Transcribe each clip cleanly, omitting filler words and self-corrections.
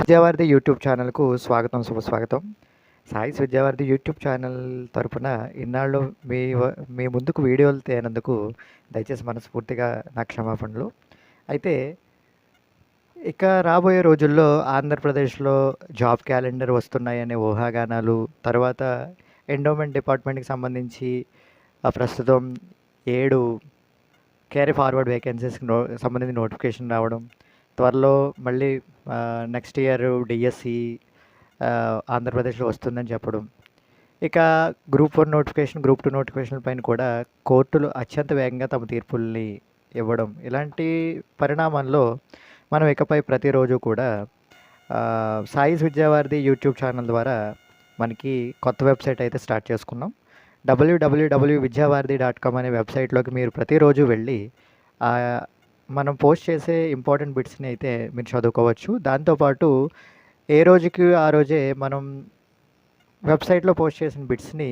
Vidyavaridhi YouTube ఛానల్‌కు స్వాగతం, శుభస్వాగతం. సాయిస్ Vidyavaridhi YouTube channel తరపున ఇన్నాళ్ళు మీ వ మీ ముందుకు వీడియోలు తేనందుకు దయచేసి మనస్ఫూర్తిగా నా క్షమాపణలు. అయితే ఇక రాబోయే రోజుల్లో ఆంధ్రప్రదేశ్‌లో జాబ్ క్యాలెండర్ వస్తున్నాయనే ఊహాగానాలు, తర్వాత ఎండోమెంట్ డిపార్ట్మెంట్‌కి సంబంధించి ప్రస్తుతం 7 క్యారీ ఫార్వర్డ్ వేకెన్సీస్‌కి సంబంధించి నోటిఫికేషన్ రావడం, త్వరలో మళ్ళీ నెక్స్ట్ ఇయర్ డిఎస్సి ఆంధ్రప్రదేశ్లో వస్తుందని చెప్పడం. ఇక గ్రూప్ 1 నోటిఫికేషన్, గ్రూప్ 2 నోటిఫికేషన్ల పైన కూడా కోర్టులు అత్యంత వేగంగా తమ తీర్పుల్ని ఇవ్వడం. ఇలాంటి పరిణామాల్లో మనం ఇకపై ప్రతిరోజు కూడా సాయిస్ విద్యావారిధి యూట్యూబ్ ఛానల్ ద్వారా మనకి కొత్త వెబ్సైట్ అయితే స్టార్ట్ చేసుకున్నాం. www.vidyavaridhi.com అనే వెబ్సైట్లోకి మీరు ప్రతిరోజు వెళ్ళి మనం పోస్ట్ చేసే ఇంపార్టెంట్ బిట్స్ని అయితే మీరు చదువుకోవచ్చు. దాంతోపాటు ఏ రోజుకి ఆ రోజే మనం వెబ్సైట్లో పోస్ట్ చేసిన బిట్స్ని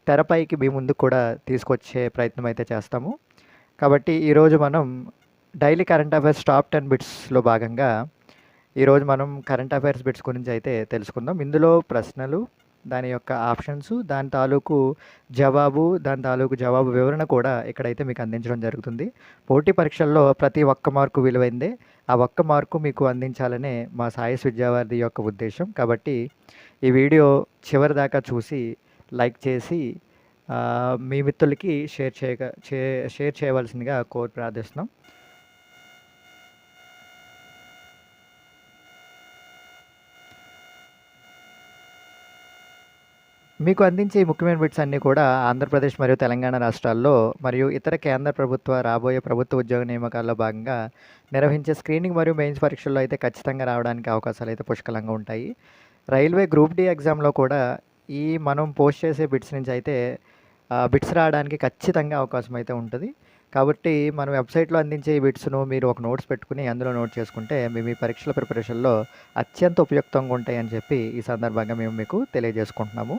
తెరపైకి మీ ముందుకు కూడా తీసుకొచ్చే ప్రయత్నం అయితే చేస్తాము. కాబట్టి ఈరోజు మనం డైలీ కరెంట్ అఫైర్స్ టాప్ 10 బిట్స్లో భాగంగా ఈరోజు మనం కరెంట్ అఫైర్స్ బిట్స్ గురించి అయితే తెలుసుకుందాం. ఇందులో ప్రశ్నలు, దాని యొక్క ఆప్షన్స్, దాని తాలూకు జవాబు వివరణ కూడా ఇక్కడైతే మీకు అందించడం జరుగుతుంది. పోటీ పరీక్షల్లో ప్రతి ఒక్క మార్కు విలువైందే. ఆ ఒక్క మార్కు మీకు అందించాలనే మా సాయిస్ విద్యావారిధి యొక్క ఉద్దేశం. కాబట్టి ఈ వీడియో చివరి దాకా చూసి లైక్ చేసి మీ మిత్రులకి షేర్ చేయవలసిందిగా కోరి ప్రార్థిస్తున్నాం. మీకు అందించే ముఖ్యమైన బిట్స్ అన్నీ కూడా ఆంధ్రప్రదేశ్ మరియు తెలంగాణ రాష్ట్రాల్లో మరియు ఇతర కేంద్ర రాబోయే ప్రభుత్వ ఉద్యోగ నియామకాల్లో భాగంగా నిర్వహించే స్క్రీనింగ్ మరియు మెయిన్స్ పరీక్షల్లో అయితే ఖచ్చితంగా రావడానికి అవకాశాలు అయితే పుష్కలంగా ఉంటాయి. రైల్వే గ్రూప్ డి ఎగ్జామ్లో కూడా మనం పోస్ట్ చేసే బిట్స్ నుంచి అయితే బిట్స్ రావడానికి ఖచ్చితంగా అవకాశం అయితే ఉంటుంది. కాబట్టి మన వెబ్సైట్లో అందించే ఈ బిట్స్ను మీరు ఒక నోట్స్ పెట్టుకుని అందులో నోట్ చేసుకుంటే మీ పరీక్షల ప్రిపరేషన్లో అత్యంత ఉపయుక్తంగా ఉంటాయని చెప్పి ఈ సందర్భంగా మేము మీకు తెలియజేసుకుంటున్నాము.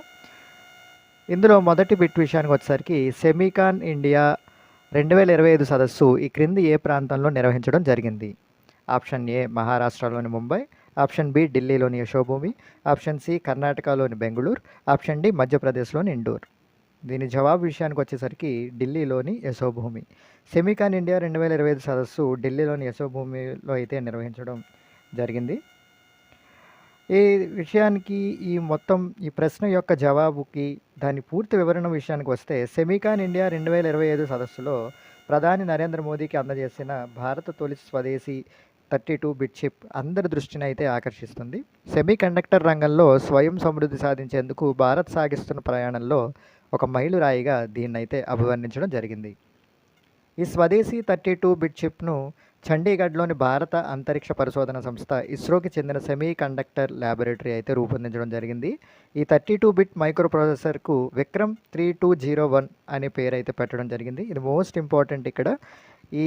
ఇందులో మొదటి బిట్ విషయానికి వచ్చేసరికి సెమీకాన్ ఇండియా 2025 సదస్సు ఈ క్రింది ఏ ప్రాంతంలో నిర్వహించడం జరిగింది? ఆప్షన్ ఏ మహారాష్ట్రలోని ముంబై, ఆప్షన్ బి ఢిల్లీలోని యశోభూమి, ఆప్షన్ సి కర్ణాటకలోని బెంగుళూరు, ఆప్షన్ డి మధ్యప్రదేశ్లోని ఇండోర్. దీని జవాబు విషయానికి వచ్చేసరికి ఢిల్లీలోని యశోభూమి. సెమీకాన్ ఇండియా 2025 సదస్సు ఢిల్లీలోని యశోభూమిలో అయితే నిర్వహించడం జరిగింది. ఈ విషయానికి ఈ ప్రశ్న యొక్క జవాబుకి దాని పూర్తి వివరణ విషయానికి వస్తే సెమీకాన్ ఇండియా 2025 సదస్సులో ప్రధాని నరేంద్ర మోదీకి అందజేసిన భారత తొలి స్వదేశీ 32 బిట్ చిప్ అందరి దృష్టిని అయితే ఆకర్షిస్తుంది. సెమీ కండక్టర్ రంగంలో స్వయం సమృద్ధి సాధించేందుకు భారత్ సాగిస్తున్న ప్రయాణంలో ఒక మైలురాయిగా దీన్నైతే అభివర్ణించడం జరిగింది. ఈ స్వదేశీ 32 బిట్ చిప్ను చండీగఢ్లోని భారత అంతరిక్ష పరిశోధన సంస్థ ఇస్రోకి చెందిన సెమీ కండక్టర్ ల్యాబొరేటరీ అయితే రూపొందించడం జరిగింది. ఈ 32 బిట్ మైక్రో ప్రాసెసర్కు విక్రమ్ 3201 అనే పేరు అయితే పెట్టడం జరిగింది. ఇది మోస్ట్ ఇంపార్టెంట్ ఇక్కడ. ఈ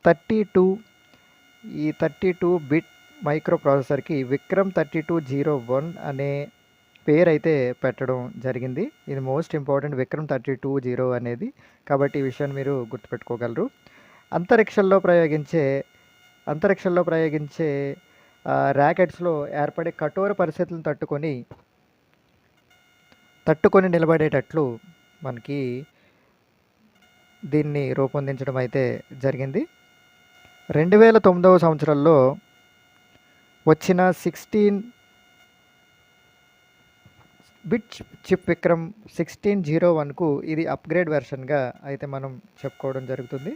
32 బిట్ మైక్రో ప్రాసెసర్కి విక్రమ్ 3201 అనే పేరు అయితే పెట్టడం జరిగింది. ఇది మోస్ట్ ఇంపార్టెంట్, విక్రమ్ 3201 అనేది. కాబట్టి ఈ విషయాన్ని మీరు గుర్తుపెట్టుకోగలరు. అంతరిక్షంలో ప్రయోగించే ర్యాకెట్స్లో ఏర్పడే కఠోర పరిస్థితులను తట్టుకొని నిలబడేటట్లు మనకి దీన్ని రూపొందించడం అయితే జరిగింది. 2009 సంవత్సరంలో వచ్చిన 16 బిట్ చిప్ విక్రమ్ 1601కు ఇది అప్గ్రేడ్ వెర్షన్గా అయితే మనం చెప్పుకోవడం జరుగుతుంది.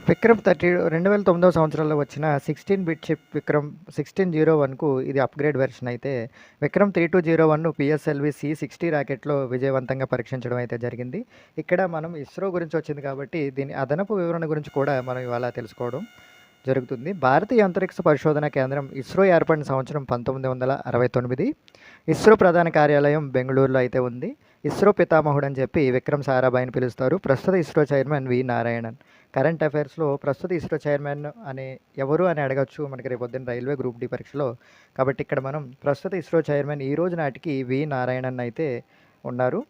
విక్రమ్ 2009 సంవత్సరంలో వచ్చిన 16-బిట్ చిప్ విక్రమ్ 1601కు ఇది అప్గ్రేడ్ వెర్షన్ అయితే విక్రమ్ 3201ను పిఎస్ఎల్వి C60 రాకెట్లో విజయవంతంగా పరీక్షించడం అయితే జరిగింది. ఇక్కడ మనం ఇస్రో గురించి వచ్చింది కాబట్టి దీని అదనపు వివరణ గురించి కూడా మనం ఇవాళ తెలుసుకోవడం జరుగుతుంది. భారతీయ అంతరిక్ష పరిశోధన కేంద్రం ఇస్రో ఏర్పడిన సంవత్సరం 1969. ఇస్రో ప్రధాన కార్యాలయం బెంగళూరులో అయితే ఉంది. ఇస్రో పితామహుడు అని చెప్పి విక్రమ్ సారాభాయిని పిలుస్తారు. ప్రస్తుత ISRO chairman V Narayanan. Current అఫైర్స్లో ప్రస్తుత ఇస్రో చైర్మన్ అనే ఎవరు అని అడగచ్చు మనకి రేపు పొద్దున్న రైల్వే గ్రూప్ డి పరీక్షలో. కాబట్టి ఇక్కడ మనం ప్రస్తుత ఇస్రో చైర్మన్ ఈ రోజు నాటికి వి నారాయణన్ అయితే ఉన్నారు.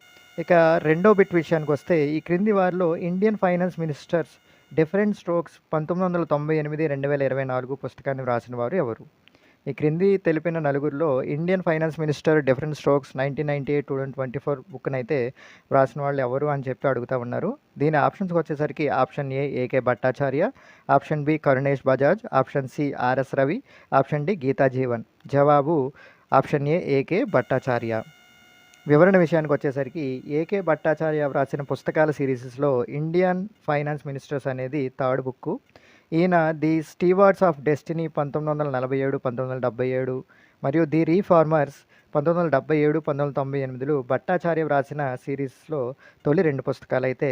ఇక రెండో బిట్ విషయానికి వస్తే ఈ క్రింది వారిలో Indian finance ministers different strokes 1998-2024 పుస్తకాన్ని వ్రాసిన వారు ఎవరు? ఈ క్రింది తెలిపిన నలుగురిలో Indian finance minister different strokes 1998-2024 బుక్ని అయితే వ్రాసిన వాళ్ళు ఎవరు అని చెప్పి అడుగుతూ ఉన్నారు. దీని ఆప్షన్స్కి వచ్చేసరికి option A AK Bhattacharya, option B Karunesh Bajaj, option C RS Ravi, option D Geeta Jeevan. జవాబు ఆప్షన్ ఏ ఏకే భట్టాచార్య. వివరణ విషయానికి వచ్చేసరికి ఏకే భట్టాచార్య వ్రాసిన పుస్తకాల సిరీస్లో ఇండియన్ ఫైనాన్స్ మినిస్టర్స్ అనేది థర్డ్ బుక్. ఈయన ది స్టీవార్డ్స్ ఆఫ్ డెస్టినీ 1947, 1977 మరియు ది రీఫార్మర్స్ 1977, 1998లో భట్టాచార్య వ్రాసిన సిరీస్లో తొలి 2 పుస్తకాలు అయితే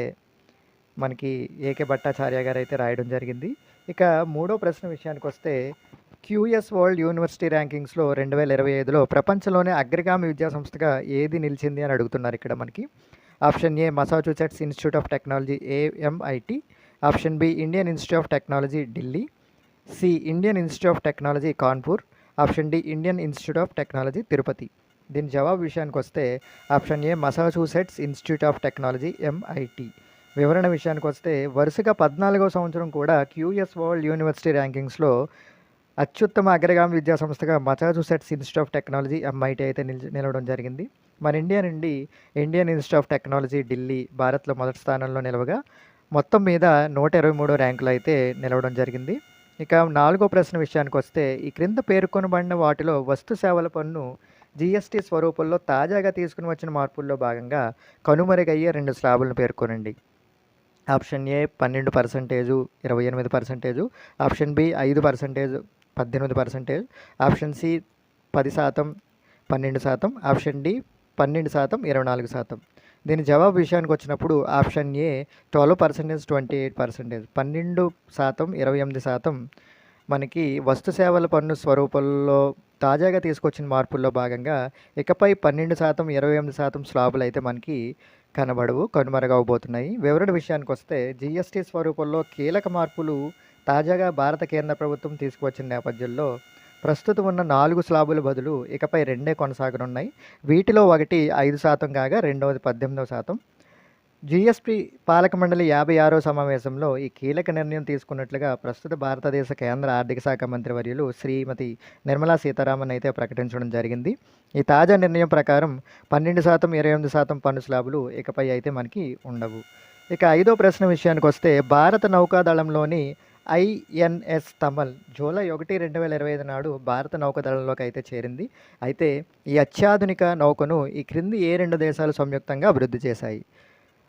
మనకి ఏకే భట్టాచార్య గారు అయితే రాయడం జరిగింది. ఇక మూడో ప్రశ్న విషయానికి వస్తే క్యూఎస్ వరల్డ్ యూనివర్సిటీ ర్యాంకింగ్స్లో 2025లో ప్రపంచంలోనే అగ్రగామి విద్యాసంస్థగా ఏది నిలిచింది అని అడుగుతున్నారు ఇక్కడ మనకి. Option A Massachusetts Institute of Technology AMIT, option B Indian Institute of Technology Delhi, C Indian Institute of Technology Kanpur, option D Indian Institute of Technology Tirupati. దీని జవాబు విషయానికి వస్తే option A Massachusetts Institute of Technology MIT. వివరణ విషయానికి వస్తే వరుసగా 14వ సంవత్సరం కూడా క్యూఎస్ వరల్డ్ యూనివర్సిటీ ర్యాంకింగ్స్లో అత్యుత్తమ అగ్రగామి విద్యాసంస్థగా Massachusetts Institute of Technology MIT అయితే నిలవడం జరిగింది. మన ఇండియా నుండి Indian Institute of Technology Delhi భారత్లో మొదటి స్థానంలో నిలవగా మొత్తం మీద 123 ర్యాంకులు అయితే నిలవడం జరిగింది. ఇక నాలుగో ప్రశ్న విషయానికి వస్తే ఈ క్రింద పేర్కొనబడిన వాటిలో వస్తు సేవల పన్ను GST స్వరూపంలో తాజాగా తీసుకుని వచ్చిన మార్పుల్లో భాగంగా కనుమరుగయ్యే 2 స్లాబులను పేర్కొనండి. Option A 12%, 28%, option B 5%, 18%, option C 10%, 12%, option D 12%, 24%. దీని జవాబు విషయానికి వచ్చినప్పుడు ఆప్షన్ ఏ 12%, 28%, 12%, 28% మనకి వస్తు సేవల పన్ను స్వరూపంలో తాజాగా తీసుకొచ్చిన మార్పుల్లో భాగంగా ఇకపై 12%, 28% స్లాబులు అయితే మనకి కనబడవు, కనుమరుగవబోతున్నాయి. వివరణ విషయానికి వస్తే GST స్వరూపంలో కీలక మార్పులు తాజాగా భారత కేంద్ర ప్రభుత్వం తీసుకువచ్చిన నేపథ్యంలో ప్రస్తుతం ఉన్న 4 స్లాబుల బదులు ఇకపై 2 కొనసాగనున్నాయి. వీటిలో ఒకటి 5% కాగా రెండవది 18%. GST పాలక మండలి 56వ సమావేశంలో ఈ కీలక నిర్ణయం తీసుకున్నట్లుగా ప్రస్తుత భారతదేశ కేంద్ర ఆర్థిక శాఖ మంత్రి వర్యులు శ్రీమతి నిర్మలా సీతారామన్ అయితే ప్రకటించడం జరిగింది. ఈ తాజా నిర్ణయం ప్రకారం 12%, 28% పన్ను స్లాబులు ఇకపై అయితే మనకి ఉండవు. ఇక ఐదో ప్రశ్న విషయానికి వస్తే భారత నౌకాదళంలోని INS తమల్ జూలై 1, 2025 నాడు భారత నౌకాదళంలోకి అయితే చేరింది. అయితే ఈ అత్యాధునిక నౌకను ఈ క్రింది ఏ 2 దేశాలు సంయుక్తంగా అభివృద్ధి చేశాయి?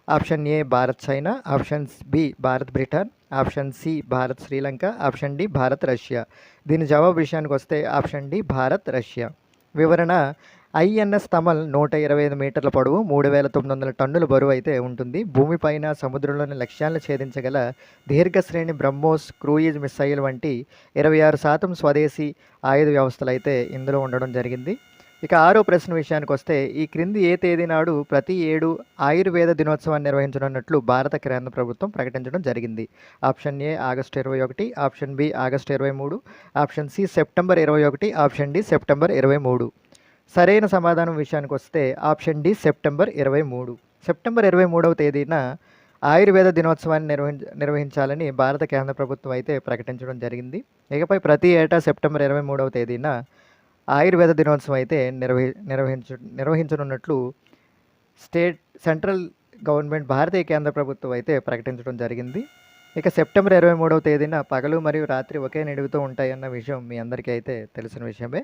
Option A Bharat China, option B Bharat Britain, option C Bharat Sri Lanka, option D Bharat Russia. దీని జవాబు విషయానికి వస్తే ఆప్షన్ డి భారత్ రష్యా. వివరణ INS తమల్ 125 మీటర్ల పొడవు, 3900 టన్నుల బరువు అయితే ఉంటుంది. భూమిపైన సముద్రంలోని లక్ష్యాలను ఛేదించగల దీర్ఘశ్రేణి బ్రహ్మోస్ క్రూయిజ్ మిస్సైల్ వంటి 26% స్వదేశీ ఆయుధ వ్యవస్థలు అయితే ఇందులో ఉండడం జరిగింది. ఇక ఆరో ప్రశ్న విషయానికి వస్తే ఈ క్రింది ఏ తేదీ నాడు ప్రతి ఏడు ఆయుర్వేద దినోత్సవాన్ని నిర్వహించనున్నట్లు భారత కేంద్ర ప్రభుత్వం ప్రకటించడం జరిగింది? Option A August 21, option B August 23, option C September 21, option D September 23. సరైన సమాధానం విషయానికి వస్తే ఆప్షన్ డి సెప్టెంబర్ 23. సెప్టెంబర్ 23వ తేదీన ఆయుర్వేద దినోత్సవాన్ని నిర్వహించాలని భారత కేంద్ర ప్రభుత్వం అయితే ప్రకటించడం జరిగింది. ఇకపై ప్రతి ఏటా సెప్టెంబర్ 23వ తేదీన ఆయుర్వేద దినోత్సవం అయితే నిర్వహించనున్నట్లు సెంట్రల్ గవర్నమెంట్ భారతీయ కేంద్ర ప్రభుత్వం అయితే ప్రకటించడం జరిగింది. ఇక సెప్టెంబర్ 23వ తేదీన పగలు మరియు రాత్రి ఒకే నిడుగుతూ ఉంటాయన్న విషయం మీ అందరికీ అయితే తెలిసిన విషయమే.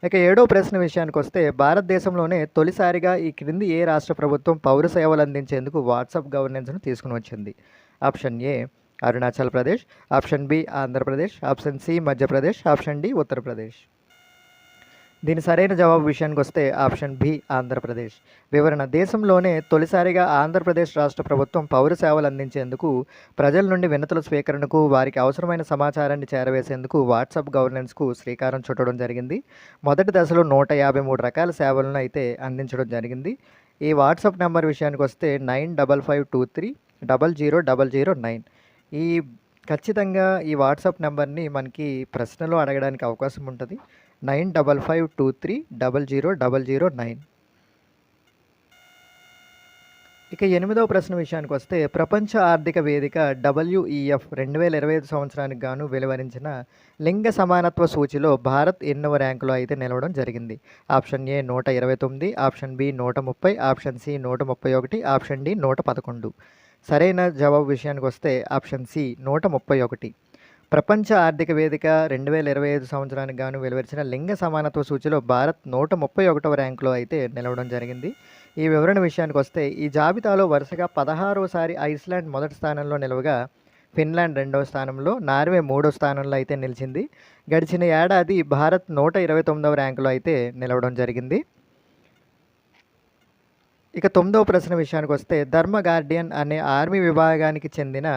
ఇక ఏడో ప్రశ్న విషయానికి వస్తే భారతదేశంలోనే తొలిసారిగా ఈ క్రింది ఏ రాష్ట్ర ప్రభుత్వం పౌర సేవలు అందించేందుకు వాట్సాప్ గవర్నెన్స్ను తీసుకుని వచ్చింది? Option A Arunachal Pradesh, option B Andhra Pradesh, option C Madhya Pradesh, option D Uttar Pradesh. దీని సరైన జవాబు విషయానికి వస్తే ఆప్షన్ బి ఆంధ్రప్రదేశ్. వివరణ: దేశంలోనే తొలిసారిగా ఆంధ్రప్రదేశ్ రాష్ట్ర ప్రభుత్వం పౌర సేవలు అందించేందుకు, ప్రజల నుండి వినతుల స్వీకరణకు, వారికి అవసరమైన సమాచారాన్ని చేరవేసేందుకు వాట్సాప్ గవర్నెన్స్కు శ్రీకారం చుట్టడం జరిగింది. మొదటి దశలో 153 రకాల సేవలను అయితే అందించడం జరిగింది. ఈ వాట్సాప్ నెంబర్ విషయానికి వస్తే 9552300009. ఈ ఖచ్చితంగా ఈ వాట్సాప్ నెంబర్ని మనకి ప్రశ్నలో అడగడానికి అవకాశం ఉంటుంది. 9552300009. ఇక 8వ ప్రశ్న విషయానికి వస్తే, ప్రపంచ ఆర్థిక వేదిక WEF 2025 సంవత్సరానికి గాను వెలువరించిన లింగ సమానత్వ సూచిలో భారత్ ఎన్నవ ర్యాంకులో అయితే నిలవడం జరిగింది? Option A 129, option B 130, option C 131, option D 111. సరైన జవాబు విషయానికి వస్తే ఆప్షన్ సి 131. ప్రపంచ ఆర్థిక వేదిక 2025 సంవత్సరానికి గాను వెలువరించిన లింగ సమానత్వ సూచిలో భారత్ 131వ ర్యాంకులో అయితే నిలవడం జరిగింది. ఈ వివరణ విషయానికి వస్తే, ఈ జాబితాలో వరుసగా 16వసారి ఐస్లాండ్ మొదటి స్థానంలో నిలవగా, ఫిన్లాండ్ 2వ స్థానంలో, నార్వే 3వ స్థానంలో అయితే నిలిచింది. గడిచిన ఏడాది భారత్ 129వ ర్యాంకులో అయితే నిలవడం జరిగింది. ఇక 9వ ప్రశ్న విషయానికి వస్తే, ధర్మ గార్డియన్ అనే ఆర్మీ విభాగానికి చెందిన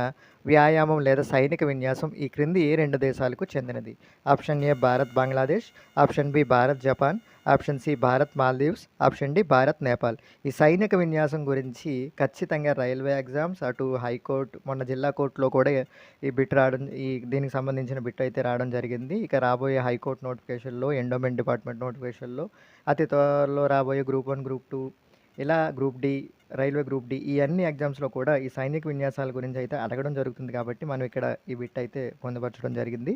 వ్యాయామం లేదా సైనిక విన్యాసం ఈ క్రింది ఏ 2 దేశాలకు చెందినది? Option A Bharat Bangladesh, option B Bharat Japan, option C Bharat Maldives, option D Bharat Nepal. ఈ సైనిక విన్యాసం గురించి ఖచ్చితంగా రైల్వే ఎగ్జామ్స్, అటు హైకోర్టు, మొన్న జిల్లా కోర్టులో కూడా ఈ బిట్ రావడం, దీనికి సంబంధించిన బిట్ అయితే రావడం జరిగింది. ఇక రాబోయే హైకోర్టు నోటిఫికేషన్లో, ఎండోమెంట్ డిపార్ట్మెంట్ నోటిఫికేషన్లో, అతి త్వరలో రాబోయే గ్రూప్ 1, గ్రూప్ 2, ఇలా group D, railway group D, ఈ అన్ని ఎగ్జామ్స్లో కూడా ఈ సైనిక విన్యాసాల గురించి అయితే అడగడం జరుగుతుంది. కాబట్టి మనం ఇక్కడ ఈ బిట్ అయితే పొందుపరచడం జరిగింది.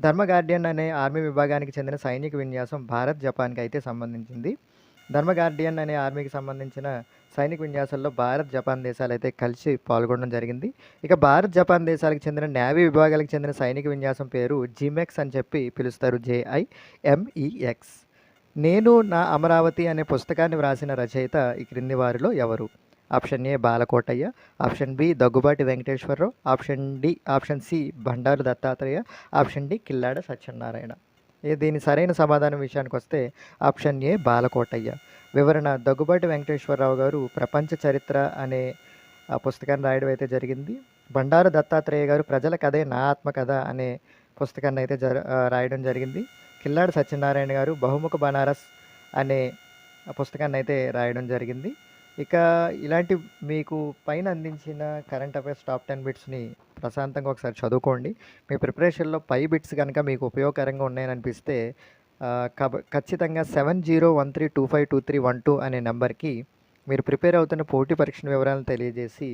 ధర్మ గార్డియన్ అనే ఆర్మీ విభాగానికి చెందిన సైనిక విన్యాసం భారత్ జపాన్కి అయితే సంబంధించింది. ధర్మ గార్డియన్ అనే ఆర్మీకి సంబంధించిన సైనిక విన్యాసాల్లో భారత్ జపాన్ దేశాలు అయితే కలిసి పాల్గొనడం జరిగింది. ఇక భారత్ జపాన్ దేశాలకు చెందిన నేవీ విభాగాలకు చెందిన సైనిక విన్యాసం పేరు జిమెక్స్ అని చెప్పి పిలుస్తారు. JIMEX. నేను నా అమరావతి అనే పుస్తకాన్ని వ్రాసిన రచయిత ఈ క్రింది వారిలో ఎవరు? Option A Balakotaiah, option B Daggubati Venkateswara Rao, option C Bandaru Dattatreya, option D Killada Satyanarayana. దీని సరైన సమాధానం విషయానికి వస్తే ఆప్షన్ ఏ బాలకోటయ్య. వివరణ: దగ్గుబాటి వెంకటేశ్వరరావు గారు ప్రపంచ చరిత్ర అనే పుస్తకాన్ని రాయడం అయితే జరిగింది. బండారు దత్తాత్రేయ గారు ప్రజల కథే నా ఆత్మకథ అనే పుస్తకాన్ని అయితే రాయడం జరిగింది. కిల్లాడి సత్యనారాయణ గారు బహుముఖ బనారస్ అనే పుస్తకాన్ని అయితే రాయడం జరిగింది. ఇక ఇలాంటి మీకు పైన అందించిన కరెంట్ అఫైర్స్ టాప్ 10 బిట్స్ని ప్రశాంతంగా ఒకసారి చదువుకోండి. మీ ప్రిపరేషన్లో పై బిట్స్ కనుక మీకు ఉపయోగకరంగా ఉన్నాయని అనిపిస్తే ఖచ్చితంగా 7013252312 అనే నెంబర్కి మీరు ప్రిపేర్ అవుతున్న పోటీ పరీక్షల వివరాలను తెలియజేసి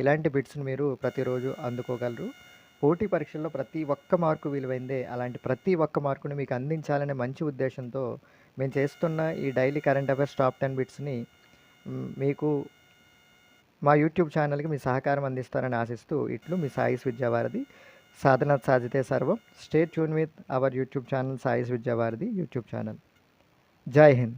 ఇలాంటి బిట్స్ని మీరు ప్రతిరోజు అందుకోగలరు. పోటీ పరీక్షల్లో ప్రతి ఒక్క మార్కు విలువైందే. అలాంటి ప్రతి ఒక్క మార్కుని మీకు అందించాలనే మంచి ఉద్దేశంతో మేము చేస్తున్న ఈ డైలీ కరెంట్ అఫైర్స్ టాప్ 10 బిట్స్ని మీకు మా యూట్యూబ్ ఛానల్కి మీ సహకారం అందిస్తారని ఆశిస్తూ ఇట్లు మీ సాయిస్ విద్యావారధి. సాధనాత్ సాధితే సర్వం. Stay tune with our YouTube channel, Sai's Vidyavaradhi YouTube channel. Jai Hind.